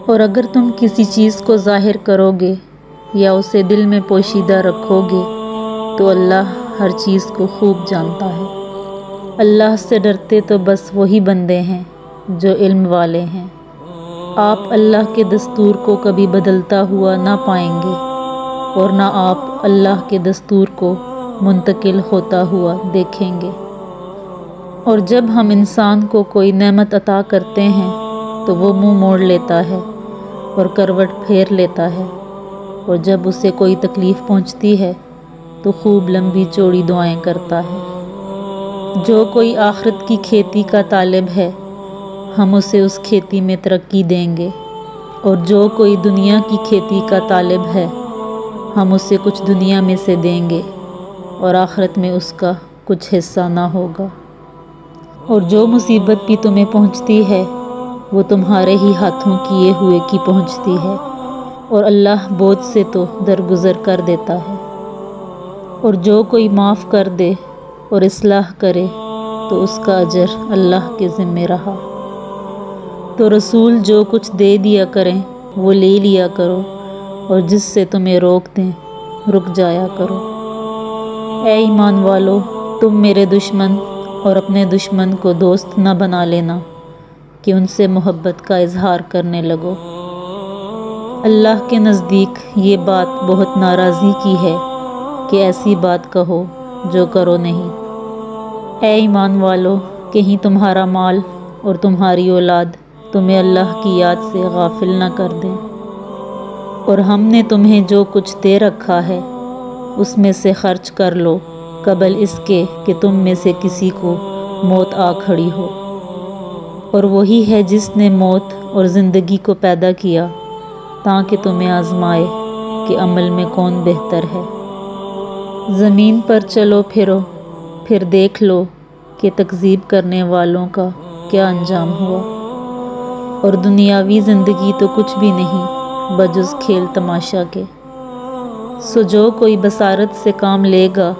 اور اگر تم کسی چیز کو ظاہر کرو گے یا اسے دل میں پوشیدہ رکھو گے تو اللہ ہر چیز کو خوب جانتا ہے۔ اللہ سے ڈرتے تو بس وہی بندے ہیں جو علم والے ہیں۔ آپ اللہ کے دستور کو کبھی بدلتا ہوا نہ پائیں گے اور نہ آپ اللہ کے دستور کو منتقل ہوتا ہوا دیکھیں گے۔ اور جب ہم انسان کو کوئی نعمت عطا کرتے ہیں تو وہ منہ موڑ لیتا ہے اور کروٹ پھیر لیتا ہے، اور جب اسے کوئی تکلیف پہنچتی ہے تو خوب لمبی چوڑی دعائیں کرتا ہے۔ جو کوئی آخرت کی کھیتی کا طالب ہے ہم اسے اس کھیتی میں ترقی دیں گے، اور جو کوئی دنیا کی کھیتی کا طالب ہے ہم اسے کچھ دنیا میں سے دیں گے اور آخرت میں اس کا کچھ حصہ نہ ہوگا۔ اور جو مصیبت بھی تمہیں پہنچتی ہے وہ تمہارے ہی ہاتھوں کیے ہوئے کی پہنچتی ہے، اور اللہ بوجھ سے تو درگزر کر دیتا ہے۔ اور جو کوئی معاف کر دے اور اصلاح کرے تو اس کا اجر اللہ کے ذمہ رہا۔ تو رسول جو کچھ دے دیا کریں وہ لے لیا کرو، اور جس سے تمہیں روک دیں رک جایا کرو۔ اے ایمان والو، تم میرے دشمن اور اپنے دشمن کو دوست نہ بنا لینا کہ ان سے محبت کا اظہار کرنے لگو۔ اللہ کے نزدیک یہ بات بہت ناراضی کی ہے کہ ایسی بات کہو جو کرو نہیں۔ اے ایمان والو، کہیں تمہارا مال اور تمہاری اولاد تمہیں اللہ کی یاد سے غافل نہ کر دیں۔ اور ہم نے تمہیں جو کچھ دے رکھا ہے اس میں سے خرچ کر لو قبل اس کے کہ تم میں سے کسی کو موت آ کھڑی ہو۔ اور وہی ہے جس نے موت اور زندگی کو پیدا کیا تاکہ تمہیں آزمائے کہ عمل میں کون بہتر ہے۔ زمین پر چلو پھرو، پھر دیکھ لو کہ تکذیب کرنے والوں کا کیا انجام ہوا۔ اور دنیاوی زندگی تو کچھ بھی نہیں بجز کھیل تماشا کے۔ سو جو کوئی بصارت سے کام لے گا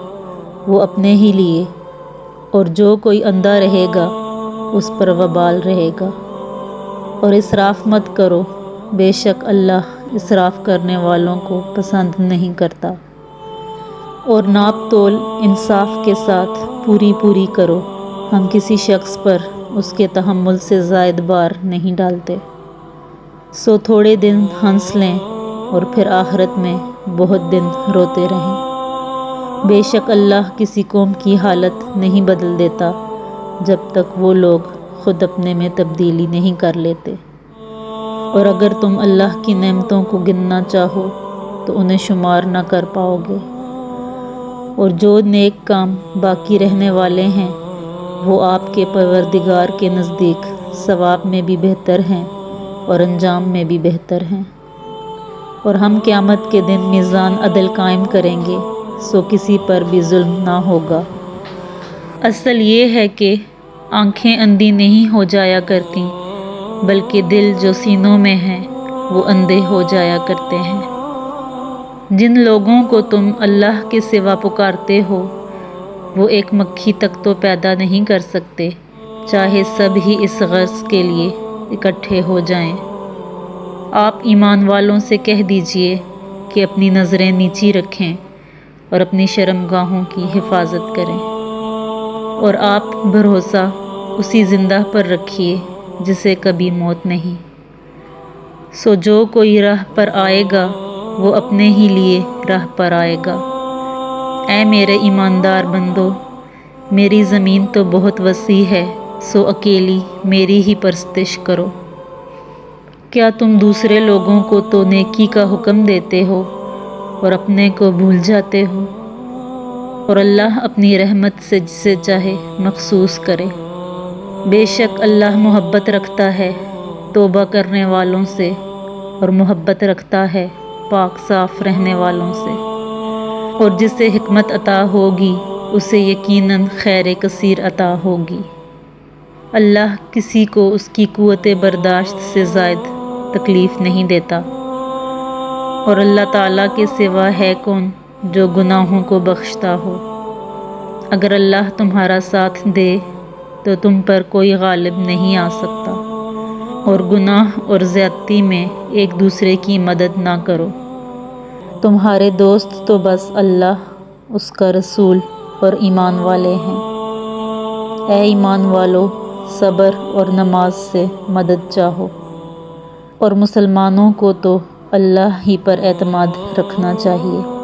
وہ اپنے ہی لیے، اور جو کوئی اندھا رہے گا اس پر وبال رہے گا۔ اور اسراف مت کرو، بے شک اللہ اسراف کرنے والوں کو پسند نہیں کرتا۔ اور ناپ تول انصاف کے ساتھ پوری کرو، ہم کسی شخص پر اس کے تحمل سے زائد بار نہیں ڈالتے۔ سو تھوڑے دن ہنس لیں اور پھر آخرت میں بہت دن روتے رہیں۔ بے شک اللہ کسی قوم کی حالت نہیں بدل دیتا جب تک وہ لوگ خود اپنے میں تبدیلی نہیں کر لیتے۔ اور اگر تم اللہ کی نعمتوں کو گننا چاہو تو انہیں شمار نہ کر پاؤ گے۔ اور جو نیک کام باقی رہنے والے ہیں وہ آپ کے پروردگار کے نزدیک ثواب میں بھی بہتر ہیں اور انجام میں بھی بہتر ہیں۔ اور ہم قیامت کے دن میزان عدل قائم کریں گے، سو کسی پر بھی ظلم نہ ہوگا۔ اصل یہ ہے کہ آنکھیں اندھی نہیں ہو جایا کرتیں بلکہ دل جو سینوں میں ہیں وہ اندھے ہو جایا کرتے ہیں۔ جن لوگوں کو تم اللہ کے سوا پکارتے ہو وہ ایک مکھی تک تو پیدا نہیں کر سکتے، چاہے سب ہی اس غرض کے لیے اکٹھے ہو جائیں۔ آپ ایمان والوں سے کہہ دیجئے کہ اپنی نظریں نیچی رکھیں اور اپنی شرمگاہوں کی حفاظت کریں، اور آپ بھروسہ اسی زندہ پر رکھیے جسے کبھی موت نہیں۔ سو جو کوئی راہ پر آئے گا وہ اپنے ہی لیے راہ پر آئے گا۔ اے میرے ایماندار بندو، میری زمین تو بہت وسیع ہے، سو اکیلی میری ہی پرستش کرو۔ کیا تم دوسرے لوگوں کو تو نیکی کا حکم دیتے ہو اور اپنے کو بھول جاتے ہو؟ اور اللہ اپنی رحمت سے جسے چاہے مخصوص کرے۔ بے شک اللہ محبت رکھتا ہے توبہ کرنے والوں سے، اور محبت رکھتا ہے پاک صاف رہنے والوں سے۔ اور جسے حکمت عطا ہوگی اسے یقیناً خیر کثیر عطا ہوگی۔ اللہ کسی کو اس کی قوت برداشت سے زائد تکلیف نہیں دیتا، اور اللہ تعالیٰ کے سوا ہے کون جو گناہوں کو بخشتا ہو۔ اگر اللہ تمہارا ساتھ دے تو تم پر کوئی غالب نہیں آ سکتا۔ اور گناہ اور زیادتی میں ایک دوسرے کی مدد نہ کرو۔ تمہارے دوست تو بس اللہ، اس کا رسول اور ایمان والے ہیں۔ اے ایمان والو، صبر اور نماز سے مدد چاہو، اور مسلمانوں کو تو اللہ ہی پر اعتماد رکھنا چاہیے۔